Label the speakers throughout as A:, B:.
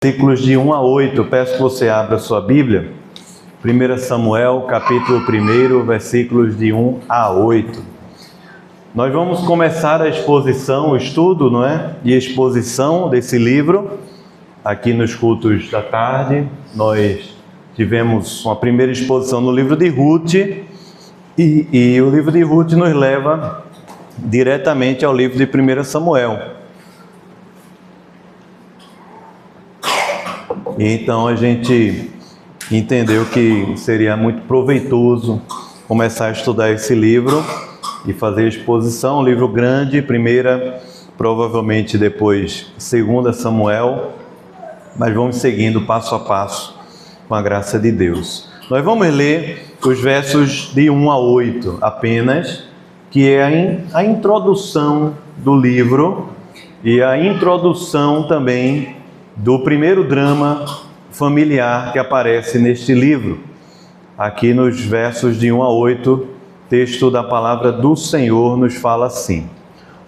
A: Versículos de 1 a 8, peço que você abra sua Bíblia. 1 Samuel, capítulo 1, versículos de 1 a 8. Nós vamos começar a exposição, o estudo, de exposição desse livro, aqui nos cultos da tarde. Nós tivemos uma primeira exposição no livro de Ruth, e o livro de Ruth nos leva diretamente ao livro de 1 Samuel. Então a gente entendeu que seria muito proveitoso começar a estudar esse livro e fazer a exposição. Um livro grande, primeira, provavelmente depois 2 Samuel, mas vamos seguindo passo a passo com a graça de Deus. Nós vamos ler os versos de 1 a 8 apenas, que é a introdução do livro e a introdução também do primeiro drama familiar que aparece neste livro. Aqui nos versos de 1 a 8, texto da palavra do Senhor nos fala assim: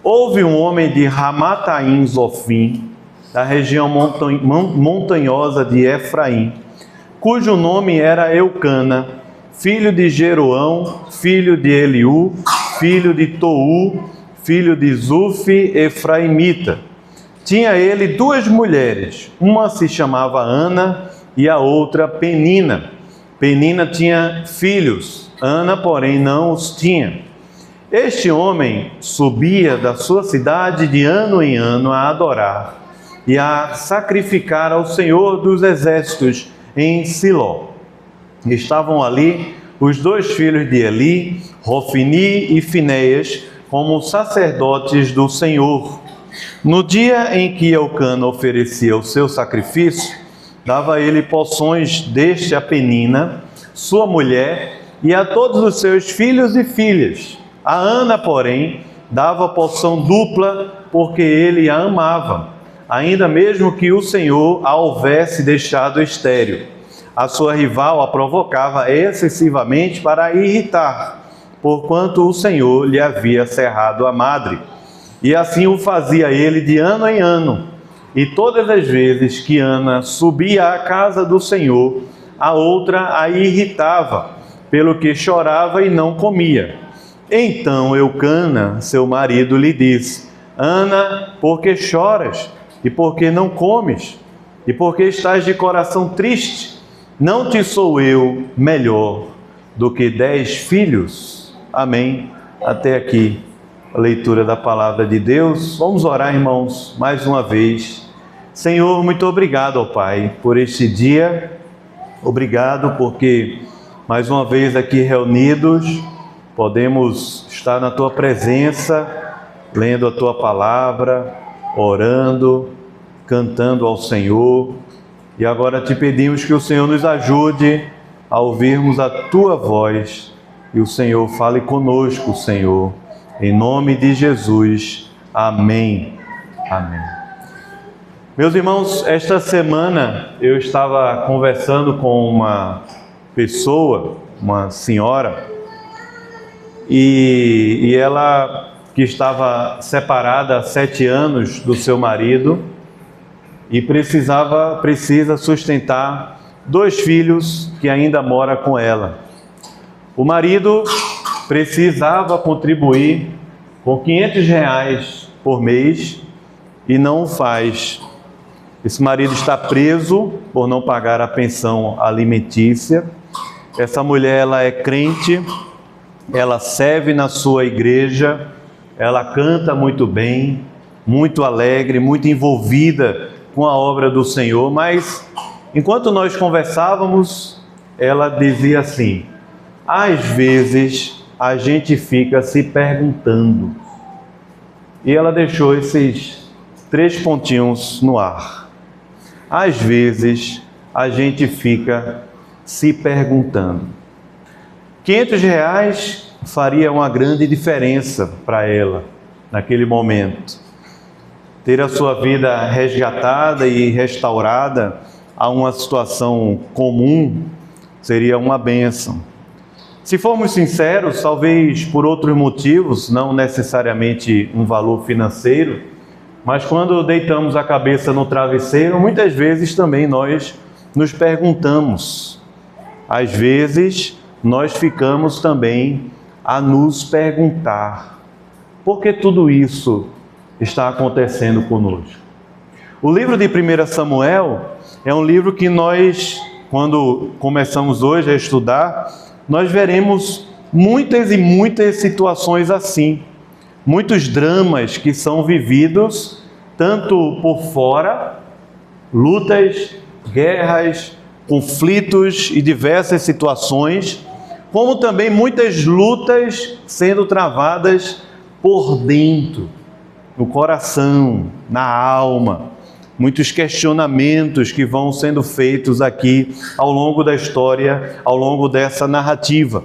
A: Houve um homem de Ramataim Zofim, da região montanhosa de Efraim, cujo nome era Eucana, filho de Jeroão, filho de Eliú, filho de Tou, filho de Zufi, efraimita. Tinha ele duas mulheres, uma se chamava Ana e a outra Penina. Penina tinha filhos, Ana, porém, não os tinha. Este homem subia da sua cidade de ano em ano a adorar e a sacrificar ao Senhor dos Exércitos em Siló. Estavam ali os dois filhos de Eli, Rofini e Finéias, como sacerdotes do Senhor. No dia em que Eucana oferecia o seu sacrifício, dava ele porções deste a Penina, sua mulher, e a todos os seus filhos e filhas. A Ana, porém, dava porção dupla, porque ele a amava, ainda mesmo que o Senhor a houvesse deixado estéril. A sua rival a provocava excessivamente para a irritar, porquanto o Senhor lhe havia cerrado a madre. E assim o fazia ele de ano em ano. E todas as vezes que Ana subia à casa do Senhor, a outra a irritava, pelo que chorava e não comia. Então Eucana, seu marido, lhe disse: Ana, por que choras? E por que não comes? E por que estás de coração triste? Não te sou eu melhor do que 10 filhos? Amém. Até aqui a leitura da palavra de Deus. Vamos orar, irmãos, mais uma vez. Senhor, muito obrigado, ó Pai, por este dia. Obrigado porque mais uma vez aqui reunidos podemos estar na Tua presença, lendo a Tua palavra, orando, cantando ao Senhor. E agora te pedimos que o Senhor nos ajude a ouvirmos a Tua voz e o Senhor fale conosco, Senhor. Em nome de Jesus. Amém. Amém. Meus irmãos, esta semana eu estava conversando com uma pessoa, uma senhora, e ela que estava separada há 7 anos do seu marido e precisa sustentar 2 filhos que ainda moram com ela. O marido precisava contribuir com R$500 por mês e não o faz. Esse marido está preso por não pagar a pensão alimentícia. Essa mulher, ela é crente, ela serve na sua igreja, ela canta muito bem, muito alegre, muito envolvida com a obra do Senhor, mas enquanto nós conversávamos, ela dizia assim: às vezes a gente fica se perguntando. E ela deixou esses 3 pontinhos no ar. Às vezes a gente fica se perguntando. R$500 faria uma grande diferença para ela naquele momento. Ter a sua vida resgatada e restaurada a uma situação comum seria uma bênção. Se formos sinceros, talvez por outros motivos, não necessariamente um valor financeiro, Mas quando deitamos a cabeça no travesseiro, muitas vezes também nós nos perguntamos. Às vezes nós ficamos também a nos perguntar: por que tudo isso está acontecendo conosco? O livro de 1 Samuel é um livro que nós, quando começamos hoje a estudar, nós veremos muitas e muitas situações assim. Muitos dramas que são vividos, tanto por fora, lutas, guerras, conflitos e diversas situações, como também muitas lutas sendo travadas por dentro, no coração, na alma. Muitos questionamentos que vão sendo feitos aqui ao longo da história, ao longo dessa narrativa.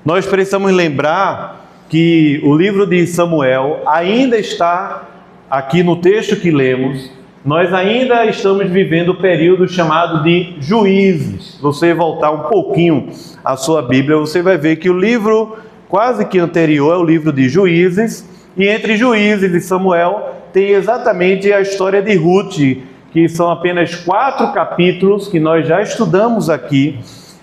A: Nós precisamos lembrar que o livro de Samuel ainda está aqui no texto que lemos. Nós ainda estamos vivendo o período chamado de Juízes. Se você voltar um pouquinho à sua Bíblia, você vai ver que o livro quase que anterior é o livro de Juízes, e entre Juízes e Samuel tem exatamente a história de Ruth, que são apenas 4 capítulos que nós já estudamos aqui,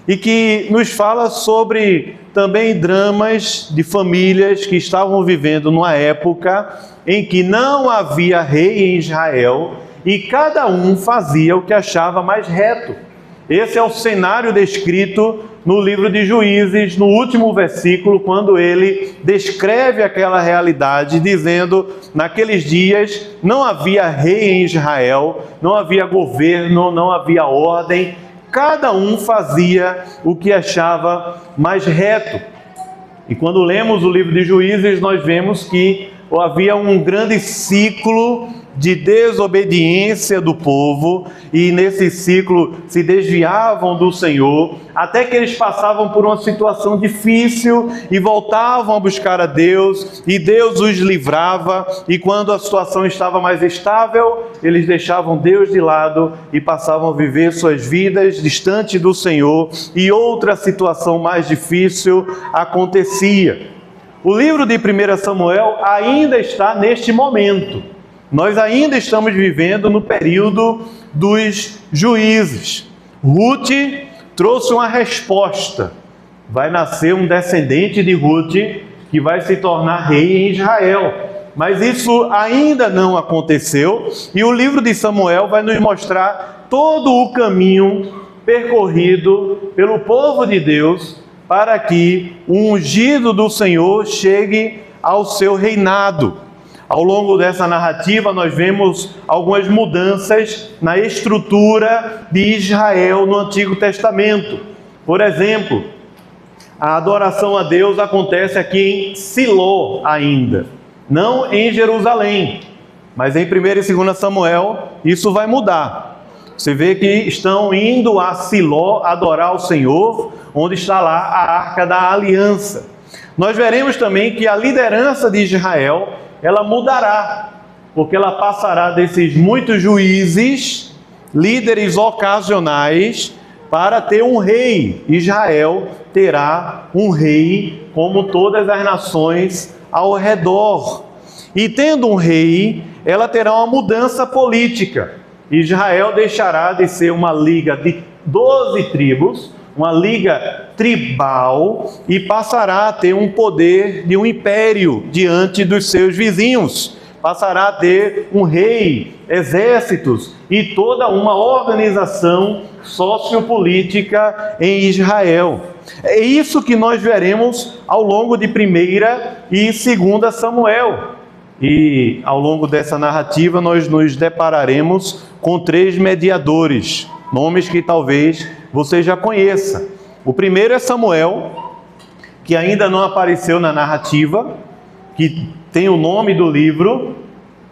A: e que nos fala sobre também dramas de famílias que estavam vivendo numa época em que não havia rei em Israel e cada um fazia o que achava mais reto. Esse é o cenário descrito no livro de Juízes, no último versículo, quando ele descreve aquela realidade, dizendo: naqueles dias não havia rei em Israel, não havia governo, não havia ordem, cada um fazia o que achava mais reto. E quando lemos o livro de Juízes, nós vemos que havia um grande ciclo de desobediência do povo, e nesse ciclo se desviavam do Senhor, até que eles passavam por uma situação difícil e voltavam a buscar a Deus, e Deus os livrava, e quando a situação estava mais estável, eles deixavam Deus de lado e passavam a viver suas vidas distante do Senhor, e outra situação mais difícil acontecia. O livro de 1 Samuel ainda está neste momento. Nós ainda estamos vivendo no período dos juízes. Ruth trouxe uma resposta. Vai nascer um descendente de Ruth que vai se tornar rei em Israel. Mas isso ainda não aconteceu, e o livro de Samuel vai nos mostrar todo o caminho percorrido pelo povo de Deus para que o ungido do Senhor chegue ao seu reinado. Ao longo dessa narrativa, nós vemos algumas mudanças na estrutura de Israel no Antigo Testamento. Por exemplo, a adoração a Deus acontece aqui em Siló ainda, não em Jerusalém. Mas em 1 e 2 Samuel, isso vai mudar. Você vê que estão indo a Siló adorar o Senhor, onde está lá a Arca da Aliança. Nós veremos também que a liderança de Israel, ela mudará, porque ela passará desses muitos juízes, líderes ocasionais, para ter um rei. Israel terá um rei, como todas as nações ao redor. E tendo um rei, ela terá uma mudança política. Israel deixará de ser uma liga de 12 tribos, uma liga tribal, e passará a ter um poder de um império diante dos seus vizinhos. Passará a ter um rei, exércitos e toda uma organização sociopolítica em Israel. É isso que nós veremos ao longo de 1 e 2 Samuel. E ao longo dessa narrativa nós nos depararemos com 3 mediadores, nomes que talvez você já conheça. O primeiro é Samuel, que ainda não apareceu na narrativa, que tem o nome do livro,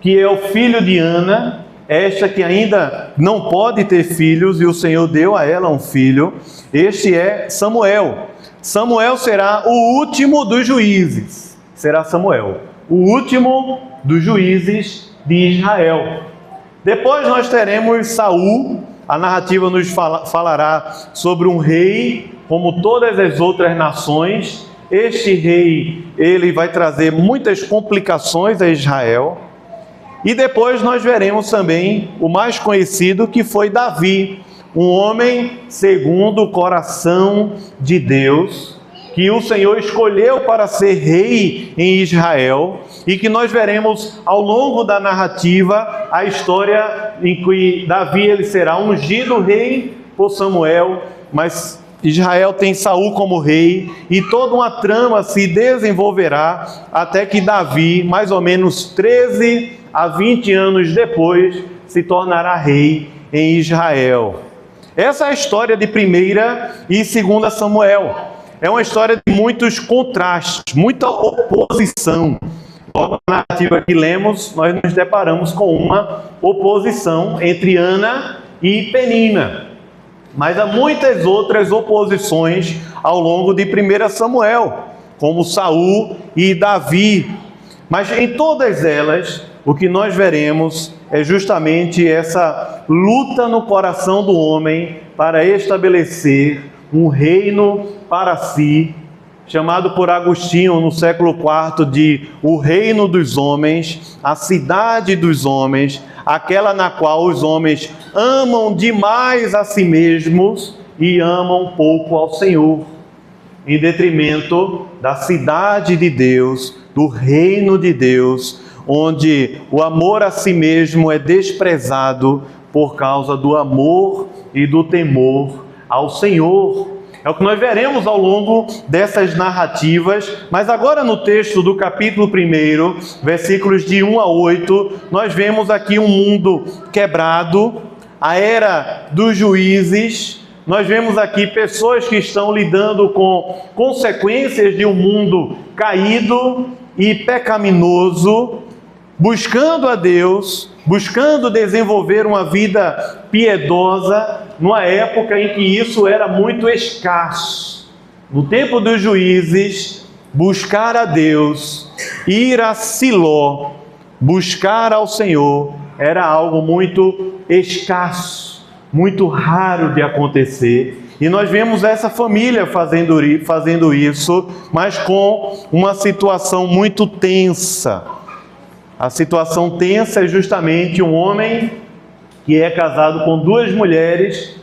A: que é o filho de Ana, esta que ainda não pode ter filhos, e o Senhor deu a ela um filho. Este é Samuel. Samuel será o último dos juízes. Será Samuel, o último dos juízes de Israel. Depois nós teremos Saul. A narrativa nos falará sobre um rei, como todas as outras nações. Este rei, ele vai trazer muitas complicações a Israel. E depois nós veremos também o mais conhecido, que foi Davi, um homem segundo o coração de Deus, que o Senhor escolheu para ser rei em Israel, e que nós veremos ao longo da narrativa a história em que Davi ele será ungido rei por Samuel, mas Israel tem Saul como rei, e toda uma trama se desenvolverá até que Davi, mais ou menos 13 a 20 anos depois, se tornará rei em Israel. Essa é a história de 1ª e 2ª Samuel. É uma história de muitos contrastes, muita oposição. Logo na narrativa que lemos, nós nos deparamos com uma oposição entre Ana e Penina. Mas há muitas outras oposições ao longo de 1 Samuel, como Saul e Davi. Mas em todas elas, o que nós veremos é justamente essa luta no coração do homem para estabelecer um reino para si, chamado por Agostinho no século IV de o reino dos homens, a cidade dos homens, aquela na qual os homens amam demais a si mesmos e amam pouco ao Senhor, em detrimento da cidade de Deus, do reino de Deus, onde o amor a si mesmo é desprezado por causa do amor e do temor ao Senhor. É o que nós veremos ao longo dessas narrativas, mas agora no texto do capítulo 1, versículos de 1 a 8, nós vemos aqui um mundo quebrado, a era dos juízes. Nós vemos aqui pessoas que estão lidando com consequências de um mundo caído e pecaminoso, buscando a Deus, buscando desenvolver uma vida piedosa, numa época em que isso era muito escasso. No tempo dos juízes, buscar a Deus, ir a Siló, buscar ao Senhor, era algo muito escasso, muito raro de acontecer. E nós vemos essa família fazendo isso, mas com uma situação muito tensa. A situação tensa é justamente um homem que é casado com 2 mulheres.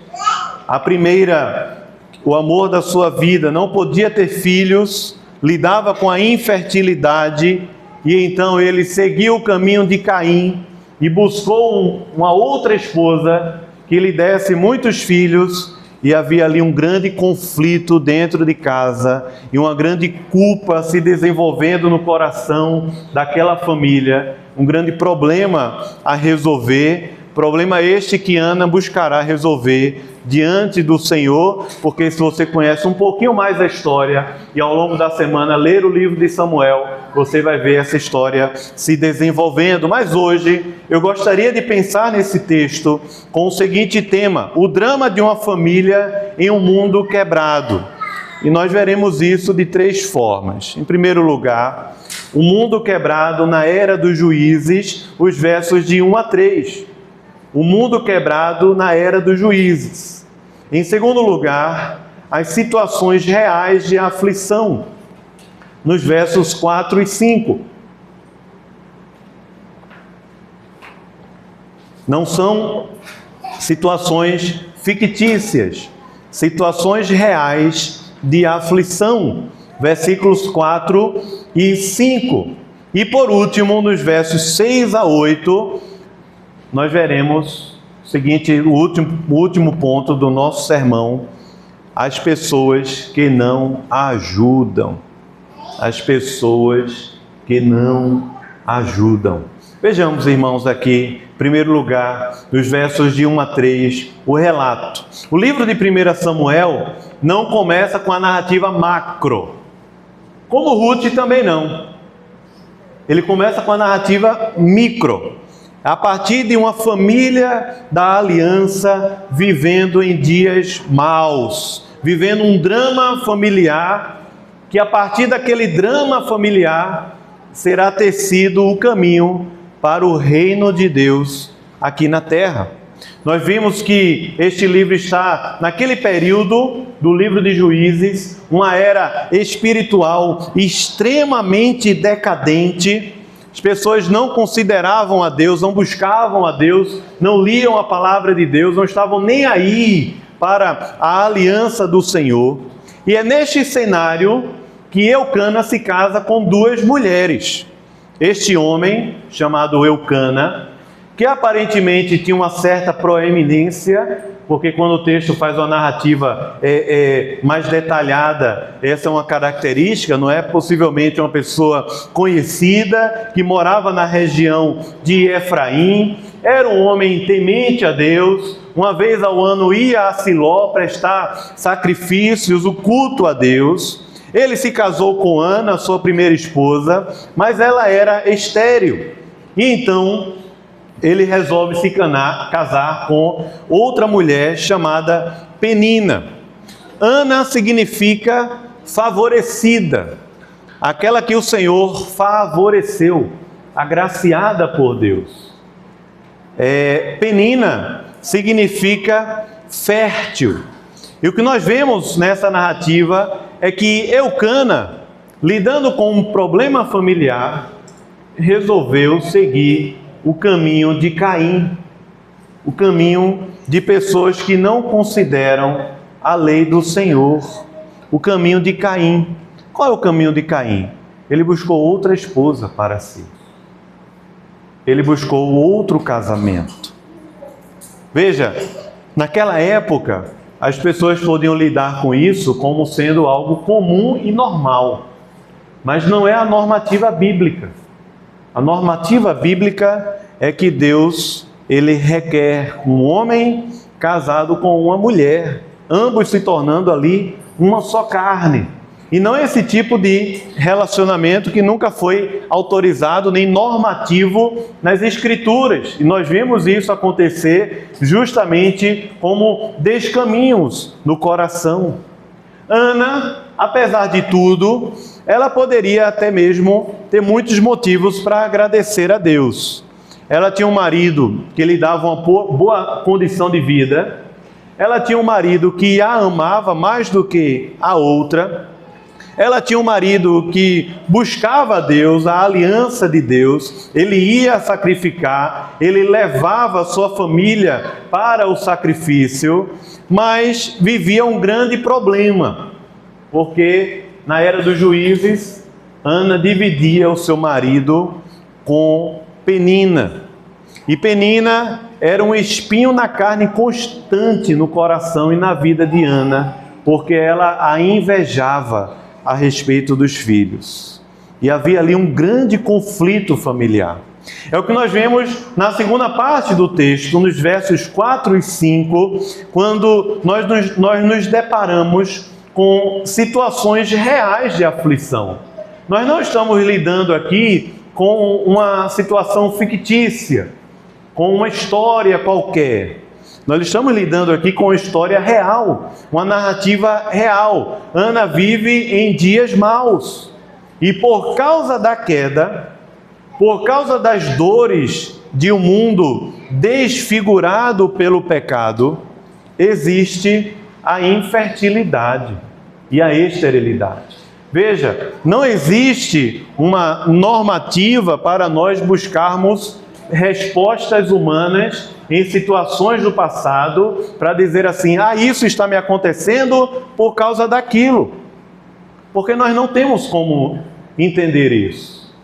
A: A primeira, o amor da sua vida, não podia ter filhos, lidava com a infertilidade, e então ele seguiu o caminho de Caim e buscou uma outra esposa que lhe desse muitos filhos, e havia ali um grande conflito dentro de casa e uma grande culpa se desenvolvendo no coração daquela família, um grande problema a resolver, problema este que Ana buscará resolver diante do Senhor, porque se você conhece um pouquinho mais a história e ao longo da semana ler o livro de Samuel, você vai ver essa história se desenvolvendo. Mas hoje eu gostaria de pensar nesse texto com o seguinte tema: o drama de uma família em um mundo quebrado. E nós veremos isso de 3 formas. Em primeiro lugar, o mundo quebrado na era dos juízes, os versos de 1 a 3. O mundo quebrado na era dos juízes. Em segundo lugar, as situações reais de aflição, nos versos 4 e 5. Não são situações fictícias, situações reais de aflição, versículos 4 e 5. E por último, nos versos 6 a 8, nós veremos o seguinte, o último ponto do nosso sermão: as pessoas que não ajudam. As pessoas que não ajudam. Vejamos, irmãos, aqui, em primeiro lugar, nos versos de 1 a 3, o relato. O livro de 1 Samuel não começa com a narrativa macro, como Ruth também não. Ele começa com a narrativa micro, a partir de uma família da aliança vivendo em dias maus, vivendo um drama familiar, que a partir daquele drama familiar será tecido o caminho para o reino de Deus aqui na terra. Nós vimos que este livro está naquele período do livro de Juízes, uma era espiritual extremamente decadente, As pessoas não consideravam a Deus, não buscavam a Deus, não liam a palavra de Deus, não estavam nem aí para a aliança do Senhor. E é neste cenário que Eucana se casa com duas mulheres. Este homem, chamado Eucana, que aparentemente tinha uma certa proeminência, porque quando o texto faz uma narrativa mais detalhada, essa é uma característica, não é? Possivelmente uma pessoa conhecida, que morava na região de Efraim, era um homem temente a Deus, uma vez ao ano ia a Siló prestar sacrifícios, o culto a Deus. Ele se casou com Ana, sua primeira esposa, mas ela era estéril. E então ele resolve se casar com outra mulher chamada Penina. Ana significa favorecida, aquela que o Senhor favoreceu, agraciada por Deus. Penina significa fértil. E o que nós vemos nessa narrativa é que Eucana, lidando com um problema familiar, resolveu seguir o caminho de Caim, o caminho de pessoas que não consideram a lei do Senhor, o caminho de Caim. Qual é o caminho de Caim? Ele buscou outra esposa para si. Ele buscou outro casamento. Veja, naquela época, as pessoas podiam lidar com isso como sendo algo comum e normal, mas não é a normativa bíblica. A normativa bíblica é que Deus, ele requer um homem casado com uma mulher, ambos se tornando ali uma só carne. E não esse tipo de relacionamento que nunca foi autorizado nem normativo nas Escrituras. E nós vemos isso acontecer justamente como descaminhos no coração. Ana, apesar de tudo, ela poderia até mesmo ter muitos motivos para agradecer a Deus. Ela tinha um marido que lhe dava uma boa condição de vida. Ela tinha um marido que a amava mais do que a outra. Ela tinha um marido que buscava a Deus, a aliança de Deus. Ele ia sacrificar, ele levava a sua família para o sacrifício, mas vivia um grande problema, porque na era dos juízes, Ana dividia o seu marido com Penina. E Penina era um espinho na carne constante no coração e na vida de Ana, porque ela a invejava a respeito dos filhos. E havia ali um grande conflito familiar. É o que nós vemos na segunda parte do texto, nos versos 4 e 5, quando nós nos deparamos com situações reais de aflição. Nós não estamos lidando aqui com uma situação fictícia, com uma história qualquer. Nós estamos lidando aqui com uma história real, uma narrativa real. Ana vive em dias maus. E por causa da queda, por causa das dores de um mundo desfigurado pelo pecado, existe a infertilidade e a esterilidade. Veja, não existe uma normativa para nós buscarmos respostas humanas em situações do passado para dizer assim, isso está me acontecendo por causa daquilo. Porque nós não temos como entender isso.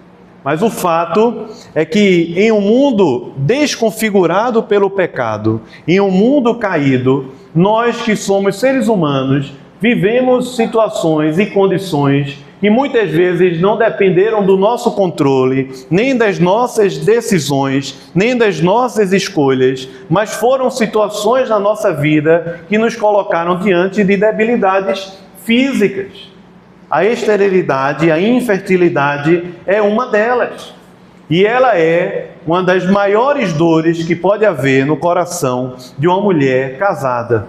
A: Mas o fato é que em um mundo desconfigurado pelo pecado, em um mundo caído, nós que somos seres humanos, vivemos situações e condições que muitas vezes não dependeram do nosso controle, nem das nossas decisões, nem das nossas escolhas, mas foram situações na nossa vida que nos colocaram diante de debilidades físicas. A esterilidade, a infertilidade é uma delas. E ela é uma das maiores dores que pode haver no coração de uma mulher casada,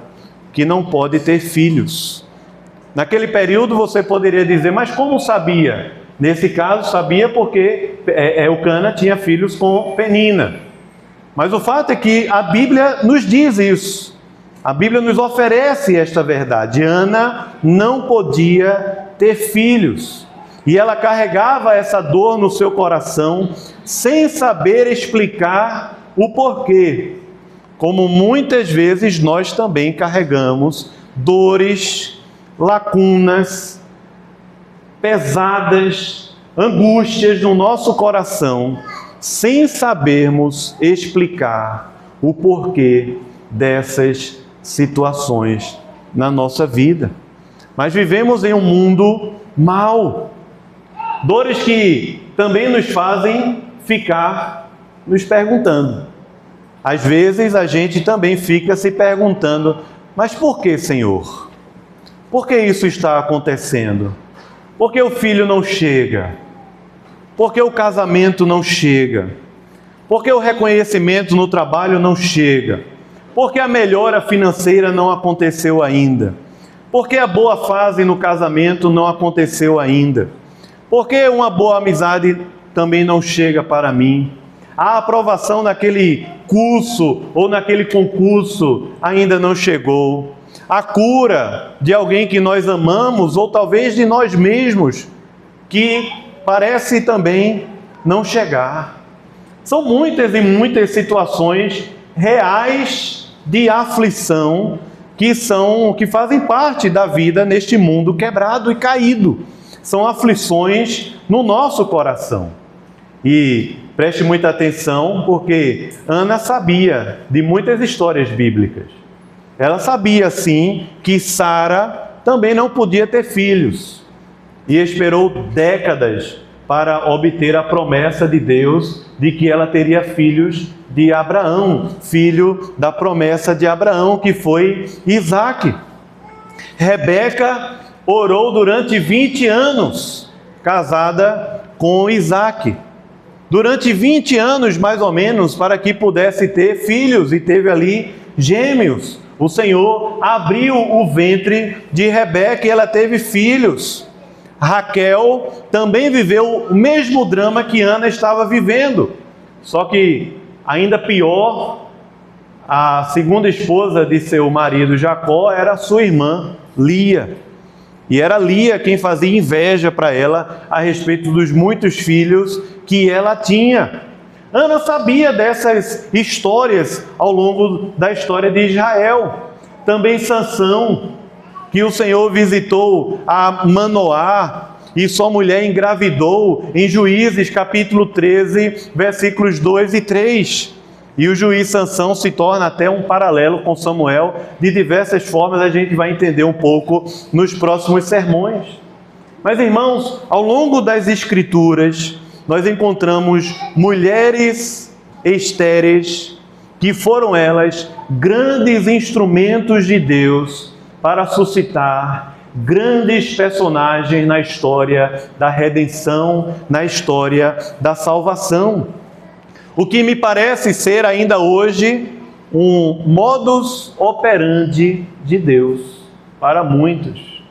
A: que não pode ter filhos. Naquele período você poderia dizer, mas como sabia? Nesse caso sabia porque Eucana tinha filhos com Penina. Mas o fato é que a Bíblia nos diz isso. A Bíblia nos oferece esta verdade. Ana não podia ter filhos. E ela carregava essa dor no seu coração, sem saber explicar o porquê. Como muitas vezes nós também carregamos dores, lacunas, pesadas, angústias no nosso coração, sem sabermos explicar o porquê dessas situações na nossa vida. Mas vivemos em um mundo mau. Dores que também nos fazem ficar nos perguntando. Às vezes a gente também fica se perguntando, mas por que, Senhor? Por que isso está acontecendo? Por que o filho não chega? Por que o casamento não chega? Por que o reconhecimento no trabalho não chega? Por que a melhora financeira não aconteceu ainda? Por que a boa fase no casamento não aconteceu ainda? Por que uma boa amizade também não chega para mim? A aprovação naquele curso ou naquele concurso ainda não chegou. A cura de alguém que nós amamos ou talvez de nós mesmos, que parece também não chegar. São muitas e muitas situações reais de aflição que fazem parte da vida neste mundo quebrado e caído. São aflições no nosso coração. E preste muita atenção, porque Ana sabia de muitas histórias bíblicas. Ela sabia, sim, que Sara também não podia ter filhos. E esperou décadas para obter a promessa de Deus de que ela teria filhos de Abraão, filho da promessa de Abraão, que foi Isaque. Rebeca orou durante 20 anos, casada com Isaque. Durante 20 anos, mais ou menos, para que pudesse ter filhos, e teve ali gêmeos. O Senhor abriu o ventre de Rebeca e ela teve filhos. Raquel também viveu o mesmo drama que Ana estava vivendo. Só que, ainda pior, a segunda esposa de seu marido Jacó era sua irmã Lia. E era Lia quem fazia inveja para ela a respeito dos muitos filhos que ela tinha. Ana sabia dessas histórias ao longo da história de Israel. Também Sansão, que o Senhor visitou a Manoá e sua mulher engravidou em Juízes capítulo 13, versículos 2 e 3. E o juiz Sansão se torna até um paralelo com Samuel. De diversas formas a gente vai entender um pouco nos próximos sermões. Mas, irmãos, ao longo das Escrituras, nós encontramos mulheres estéreis que foram elas grandes instrumentos de Deus para suscitar grandes personagens na história da redenção, na história da salvação. O que me parece ser ainda hoje um modus operandi de Deus para muitos.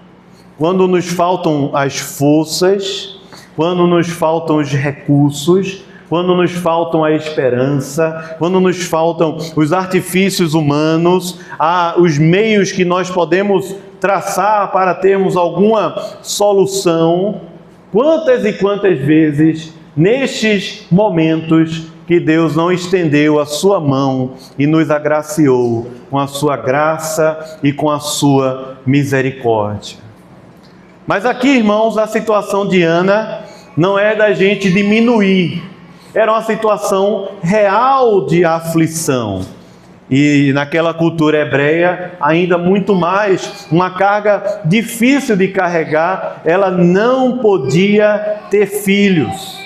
A: Quando nos faltam as forças, quando nos faltam os recursos, quando nos faltam a esperança, quando nos faltam os artifícios humanos, os meios que nós podemos traçar para termos alguma solução, quantas e quantas vezes, nestes momentos, que Deus não estendeu a sua mão e nos agraciou com a sua graça e com a sua misericórdia. Mas aqui, irmãos, a situação de Ana não é da gente diminuir. Era uma situação real de aflição. E naquela cultura hebreia, ainda muito mais, uma carga difícil de carregar. Ela não podia ter filhos.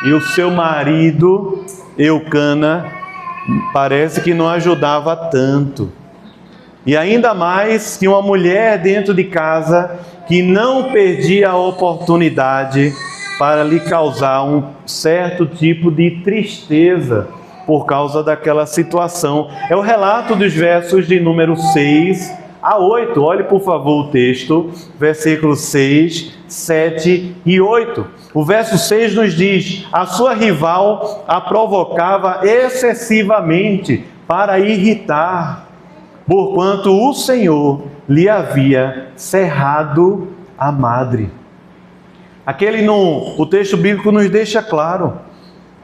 A: E o seu marido, Eucana, parece que não ajudava tanto. E ainda mais que uma mulher dentro de casa que não perdia a oportunidade para lhe causar um certo tipo de tristeza por causa daquela situação. É o relato dos versos de número 6 a 8. Olhe, por favor, o texto, versículos 6, 7 e 8. O verso 6 nos diz: a sua rival a provocava excessivamente para irritar, porquanto o Senhor lhe havia cerrado a madre. O texto bíblico nos deixa claro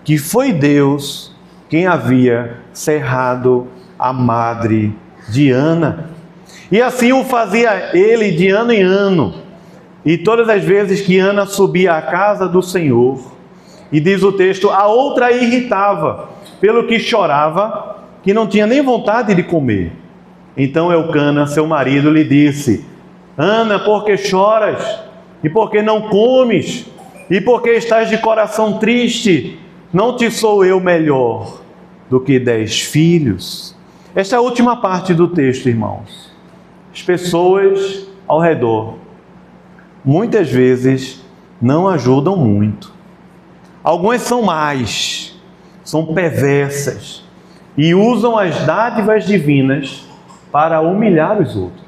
A: que foi Deus quem havia cerrado a madre de Ana. E assim o fazia ele de ano em ano. E todas as vezes que Ana subia à casa do Senhor, e diz o texto, a outra a irritava, pelo que chorava, que não tinha nem vontade de comer. Então Eucana, seu marido, lhe disse: Ana, por que choras? E por que não comes? E por que estás de coração triste? Não te sou eu melhor do que 10 filhos? Esta é a última parte do texto, irmãos. As pessoas ao redor, muitas vezes, não ajudam muito. Algumas são más, são perversas e usam as dádivas divinas para humilhar os outros.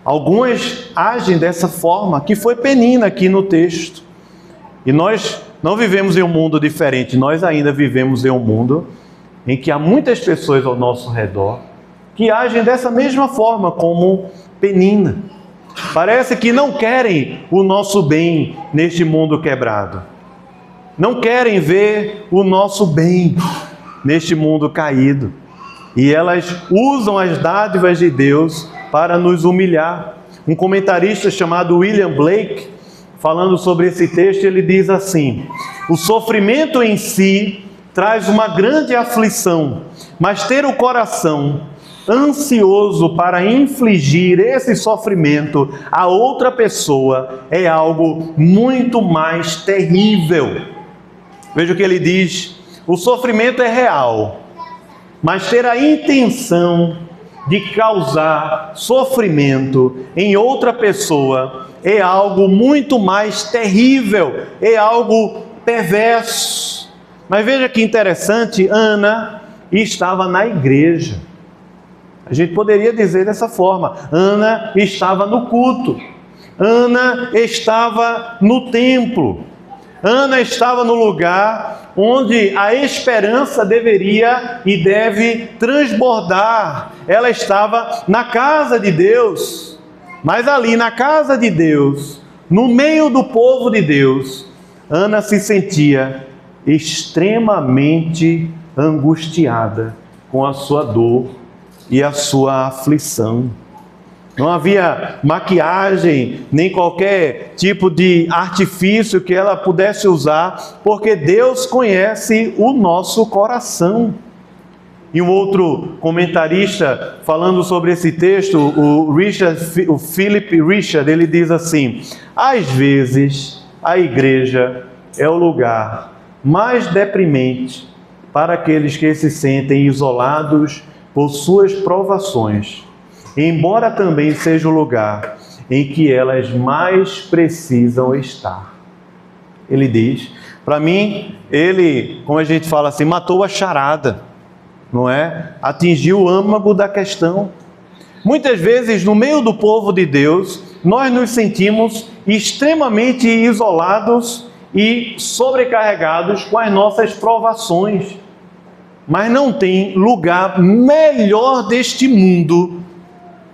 A: Algumas agem dessa forma, que foi Penina aqui no texto. E nós não vivemos em um mundo diferente, nós ainda vivemos em um mundo em que há muitas pessoas ao nosso redor que agem dessa mesma forma como Penina. Parece que não querem o nosso bem neste mundo quebrado. Não querem ver o nosso bem neste mundo caído. E elas usam as dádivas de Deus para nos humilhar. Um comentarista chamado William Blake, falando sobre esse texto, ele diz assim: o sofrimento em si traz uma grande aflição, mas ter o coração ansioso para infligir esse sofrimento a outra pessoa é algo muito mais terrível. Veja o que ele diz: o sofrimento é real, mas ter a intenção de causar sofrimento em outra pessoa é algo muito mais terrível, é algo perverso. Mas veja que interessante, Ana estava na igreja. A gente poderia dizer dessa forma: Ana estava no culto, Ana estava no templo, Ana estava no lugar onde a esperança deveria e deve transbordar. Ela estava na casa de Deus, mas ali na casa de Deus, no meio do povo de Deus, Ana se sentia extremamente angustiada com a sua dor e a sua aflição. Não havia maquiagem, nem qualquer tipo de artifício que ela pudesse usar, porque Deus conhece o nosso coração. E um outro comentarista, falando sobre esse texto, o Philip Richard, ele diz assim: às vezes a igreja é o lugar mais deprimente para aqueles que se sentem isolados por suas provações, embora também seja o lugar em que elas mais precisam estar. Ele diz, para mim, ele, como a gente fala assim, matou a charada, não é? Atingiu o âmago da questão. Muitas vezes, no meio do povo de Deus, nós nos sentimos extremamente isolados e sobrecarregados com as nossas provações. Mas não tem lugar melhor deste mundo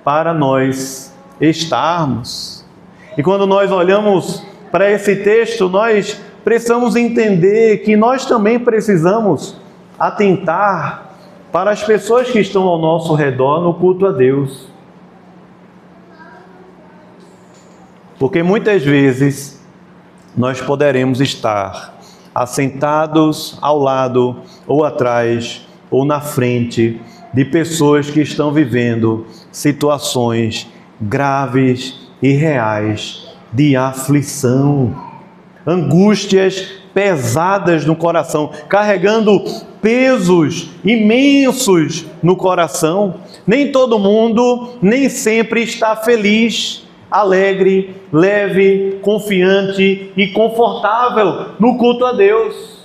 A: para nós estarmos. E quando nós olhamos para esse texto, nós precisamos entender que nós também precisamos atentar para as pessoas que estão ao nosso redor no culto a Deus. Porque muitas vezes nós poderemos estar assentados ao lado, ou atrás, ou na frente de pessoas que estão vivendo situações graves e reais de aflição, angústias pesadas no coração, carregando pesos imensos no coração. Nem todo mundo, nem sempre está feliz, alegre, leve, confiante e confortável no culto a Deus.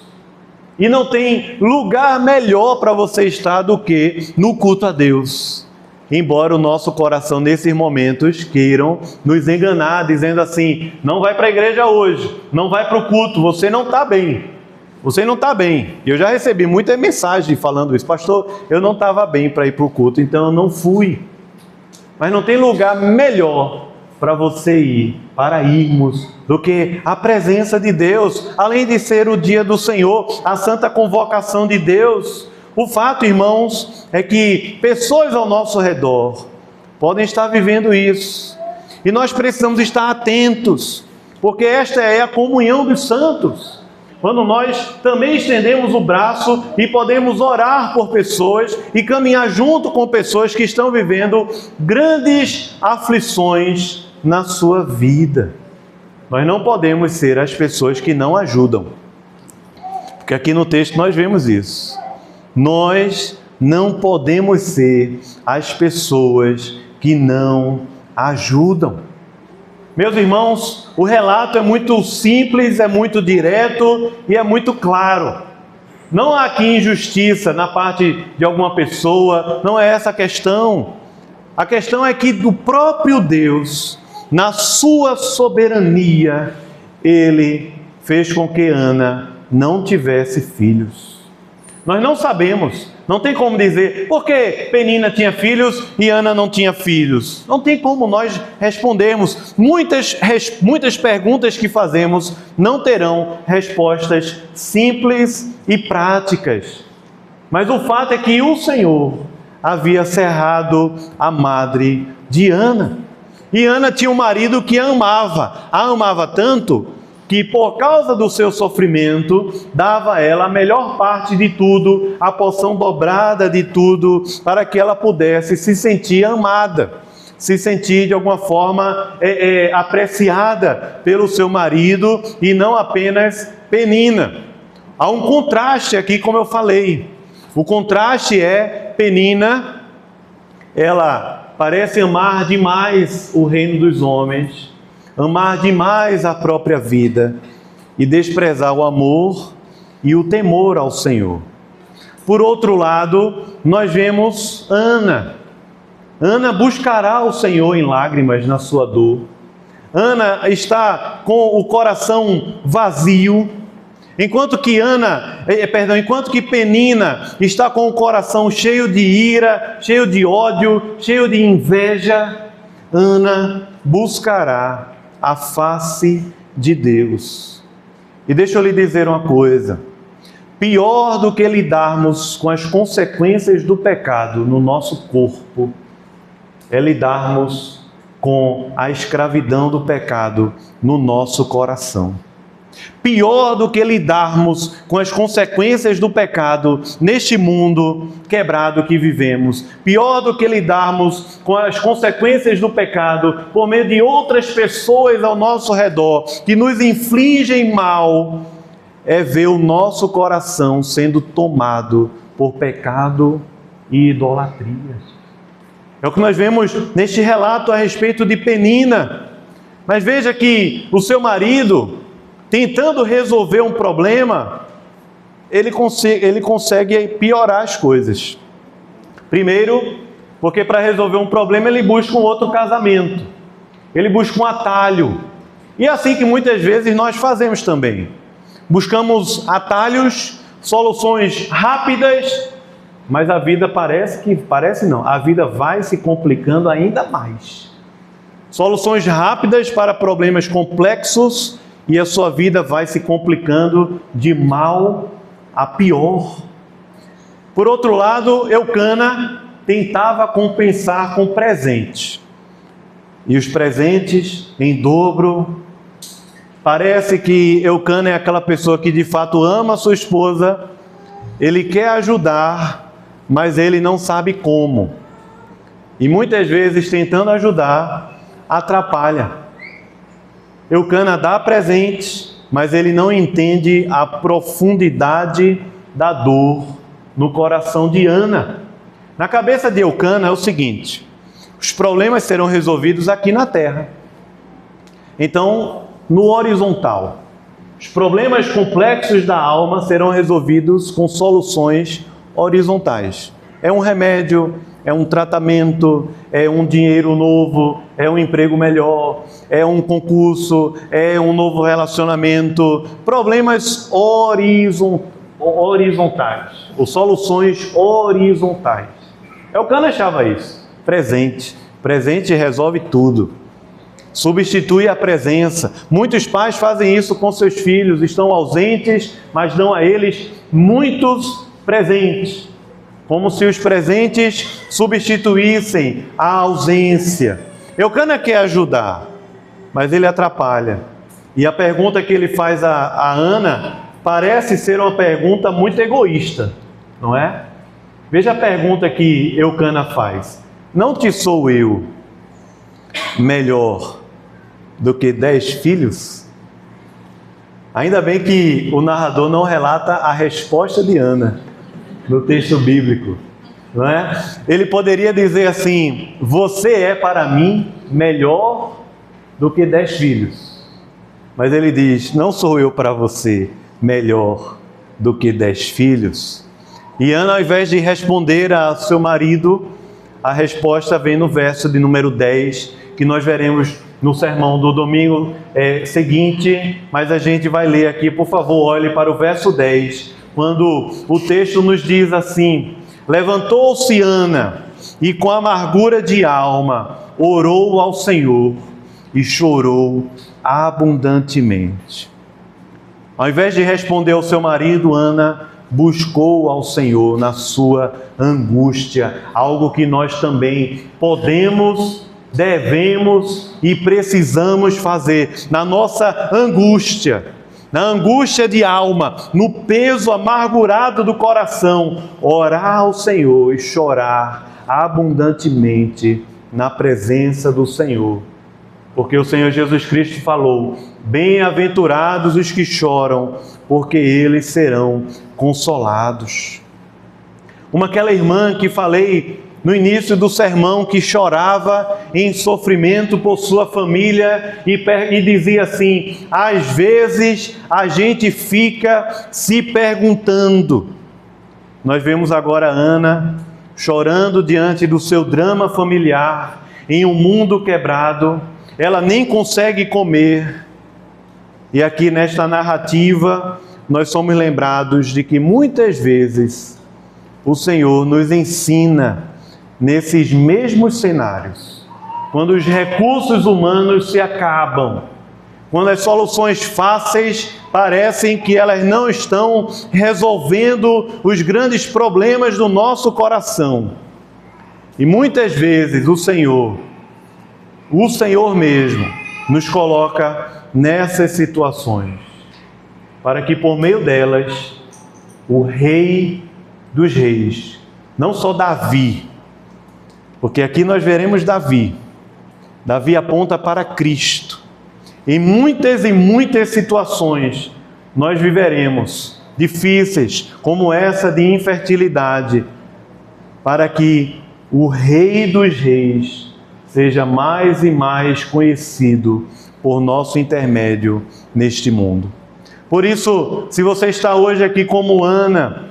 A: E não tem lugar melhor para você estar do que no culto a Deus. Embora o nosso coração nesses momentos queiram nos enganar, dizendo assim: não vai para a igreja hoje, não vai para o culto, você não está bem. Você não está bem. Eu já recebi muita mensagem falando isso: pastor, eu não estava bem para ir para o culto, então eu não fui. Mas não tem lugar melhor para você ir, para irmos, do que a presença de Deus, além de ser o dia do Senhor, a santa convocação de Deus. O fato, irmãos, é que pessoas ao nosso redor podem estar vivendo isso, e nós precisamos estar atentos, porque esta é a comunhão dos santos, quando nós também estendemos o braço e podemos orar por pessoas e caminhar junto com pessoas que estão vivendo grandes aflições na sua vida. Nós não podemos ser as pessoas que não ajudam, porque aqui no texto nós vemos isso. Nós não podemos ser as pessoas que não ajudam. Meus irmãos, o relato é muito simples, é muito direto e é muito claro. Não há aqui injustiça na parte de alguma pessoa, não é essa a questão. A questão é que do próprio Deus, na sua soberania, Ele fez com que Ana não tivesse filhos. Nós não sabemos, não tem como dizer por que Penina tinha filhos e Ana não tinha filhos. Não tem como nós respondermos. Muitas perguntas que fazemos não terão respostas simples e práticas. Mas o fato é que o Senhor havia cerrado a madre de Ana. E Ana tinha um marido que a amava tanto que por causa do seu sofrimento, dava a ela a melhor parte de tudo, a porção dobrada de tudo, para que ela pudesse se sentir amada, se sentir de alguma forma apreciada pelo seu marido e não apenas Penina. Há um contraste aqui, como eu falei. O contraste é Penina, ela parece amar demais o reino dos homens, amar demais a própria vida e desprezar o amor e o temor ao Senhor. Por outro lado, nós vemos Ana. Ana buscará o Senhor em lágrimas na sua dor. Ana está com o coração vazio, enquanto que Penina está com o coração cheio de ira, cheio de ódio, cheio de inveja. Ana buscará a face de Deus. E deixa eu lhe dizer uma coisa: pior do que lidarmos com as consequências do pecado no nosso corpo, é lidarmos com a escravidão do pecado no nosso coração. Pior do que lidarmos com as consequências do pecado neste mundo quebrado que vivemos, pior do que lidarmos com as consequências do pecado por meio de outras pessoas ao nosso redor que nos infligem mal, é ver o nosso coração sendo tomado por pecado e idolatria. É o que nós vemos neste relato a respeito de Penina. Mas veja que o seu marido, tentando resolver um problema, ele consegue piorar as coisas. Primeiro, porque para resolver um problema ele busca um outro casamento. Ele busca um atalho. E é assim que muitas vezes nós fazemos também. Buscamos atalhos, soluções rápidas, mas a vida a vida vai se complicando ainda mais. Soluções rápidas para problemas complexos, e a sua vida vai se complicando de mal a pior. Por outro lado, Eucana tentava compensar com presentes. E os presentes em dobro. Parece que Eucana é aquela pessoa que de fato ama a sua esposa, ele quer ajudar, mas ele não sabe como. E muitas vezes, tentando ajudar, atrapalha. Eucana dá presentes, mas ele não entende a profundidade da dor no coração de Ana. Na cabeça de Eucana é o seguinte: os problemas serão resolvidos aqui na terra. Então, no horizontal, os problemas complexos da alma serão resolvidos com soluções horizontais. É um remédio, é um tratamento, é um dinheiro novo, é um emprego melhor, é um concurso, é um novo relacionamento. Problemas horizontais, ou soluções horizontais. Eucana achava isso. Presente resolve tudo. substitui a presença. Muitos pais fazem isso com seus filhos, estão ausentes, mas dão a eles muitos presentes, como se os presentes substituíssem a ausência. Eucana quer ajudar, mas ele atrapalha. E a pergunta que ele faz a Ana parece ser uma pergunta muito egoísta, não é? Veja a pergunta que Eucana faz: não te sou eu melhor do que 10 filhos? Ainda bem que o narrador não relata a resposta de Ana no texto bíblico, não é? Ele poderia dizer assim: você é para mim melhor do que 10 filhos. Mas ele diz: não sou eu para você melhor do que 10 filhos. E Ana, ao invés de responder ao seu marido, a resposta vem no verso de número 10, que nós veremos no sermão do domingo seguinte, mas a gente vai ler aqui. Por favor, olhe para o verso 10, quando o texto nos diz assim: levantou-se Ana e com amargura de alma orou ao Senhor e chorou abundantemente. Ao invés de responder ao seu marido, Ana buscou ao Senhor na sua angústia, algo que nós também podemos, devemos e precisamos fazer na nossa angústia, na angústia de alma, no peso amargurado do coração, orar ao Senhor e chorar abundantemente na presença do Senhor. Porque o Senhor Jesus Cristo falou: bem-aventurados os que choram, porque eles serão consolados. Aquela irmã que falei no início do sermão, que chorava em sofrimento por sua família e dizia assim: às vezes a gente fica se perguntando. Nós vemos agora Ana chorando diante do seu drama familiar, em um mundo quebrado. Ela nem consegue comer. E aqui nesta narrativa, nós somos lembrados de que muitas vezes o Senhor nos ensina nesses mesmos cenários, quando os recursos humanos se acabam, quando as soluções fáceis parecem que elas não estão resolvendo os grandes problemas do nosso coração. E muitas vezes o Senhor mesmo nos coloca nessas situações, para que por meio delas o Rei dos Reis, não só Davi, porque aqui nós veremos Davi aponta para Cristo. Em muitas e muitas situações nós viveremos difíceis, como essa de infertilidade, para que o Rei dos Reis seja mais e mais conhecido por nosso intermédio neste mundo. Por isso, se você está hoje aqui como Ana,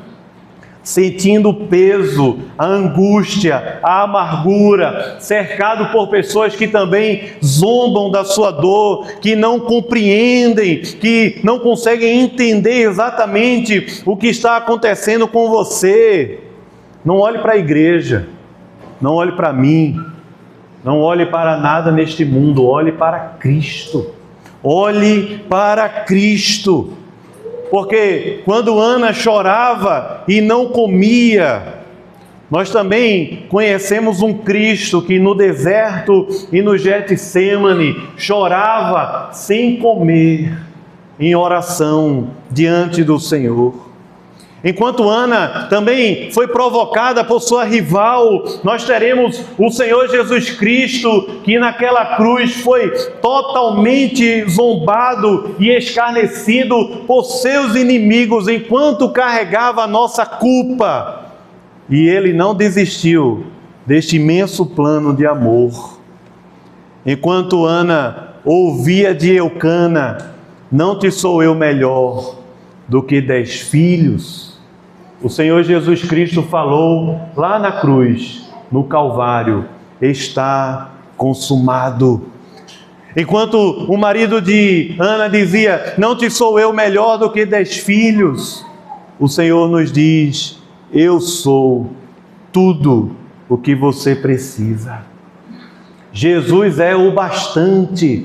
A: sentindo o peso, a angústia, a amargura, cercado por pessoas que também zombam da sua dor, que não compreendem, que não conseguem entender exatamente o que está acontecendo com você, não olhe para a igreja, não olhe para mim, não olhe para nada neste mundo, olhe para Cristo. Olhe para Cristo. Porque quando Ana chorava e não comia, nós também conhecemos um Cristo que no deserto e no Getsêmani chorava sem comer, em oração diante do Senhor. Enquanto Ana também foi provocada por sua rival, nós teremos o Senhor Jesus Cristo, que naquela cruz foi totalmente zombado e escarnecido por seus inimigos, enquanto carregava a nossa culpa. E Ele não desistiu deste imenso plano de amor. Enquanto Ana ouvia de Eucana: não te sou eu melhor do que 10 filhos. O Senhor Jesus Cristo falou lá na cruz, no Calvário: está consumado. Enquanto o marido de Ana dizia: não te sou eu melhor do que 10 filhos, o Senhor nos diz: eu sou tudo o que você precisa. Jesus é o bastante.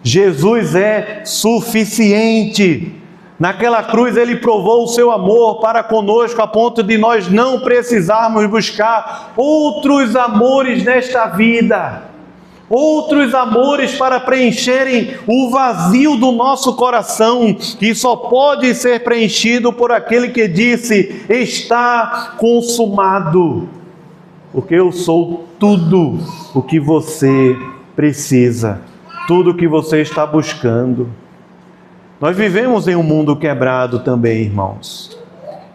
A: Jesus é suficiente. Naquela cruz Ele provou o seu amor para conosco a ponto de nós não precisarmos buscar outros amores nesta vida. Outros amores para preencherem o vazio do nosso coração, que só pode ser preenchido por aquele que disse: está consumado. Porque eu sou tudo o que você precisa, tudo o que você está buscando. Nós vivemos em um mundo quebrado também, irmãos.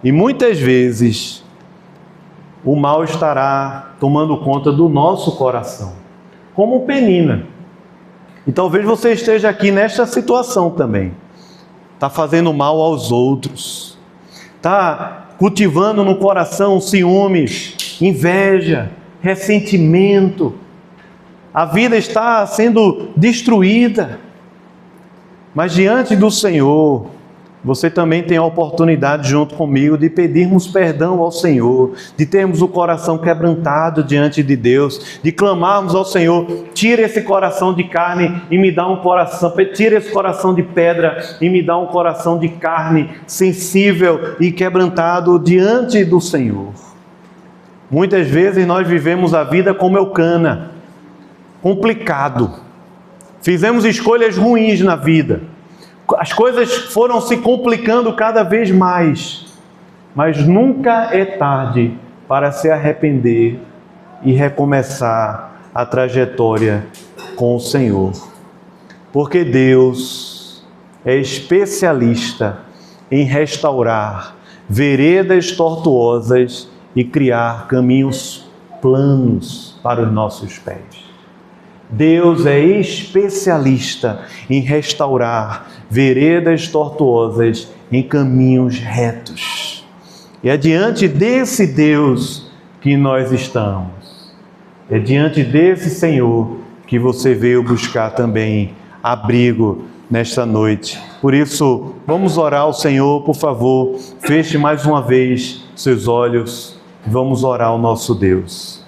A: E muitas vezes o mal estará tomando conta do nosso coração, como Penina. E talvez você esteja aqui nesta situação também. Está fazendo mal aos outros. Está cultivando no coração ciúmes, inveja, ressentimento. A vida está sendo destruída. Mas diante do Senhor, você também tem a oportunidade junto comigo de pedirmos perdão ao Senhor, de termos o coração quebrantado diante de Deus, de clamarmos ao Senhor: tira esse coração de carne e me dá um coração, tira esse coração de pedra e me dá um coração de carne, sensível e quebrantado diante do Senhor. Muitas vezes nós vivemos a vida como Eucana, complicado. Fizemos escolhas ruins na vida. As coisas foram se complicando cada vez mais. Mas nunca é tarde para se arrepender e recomeçar a trajetória com o Senhor. Porque Deus é especialista em restaurar veredas tortuosas e criar caminhos planos para os nossos pés. Deus é especialista em restaurar veredas tortuosas em caminhos retos. E é diante desse Deus que nós estamos. É diante desse Senhor que você veio buscar também abrigo nesta noite. Por isso, vamos orar ao Senhor, por favor. Feche mais uma vez seus olhos e vamos orar ao nosso Deus.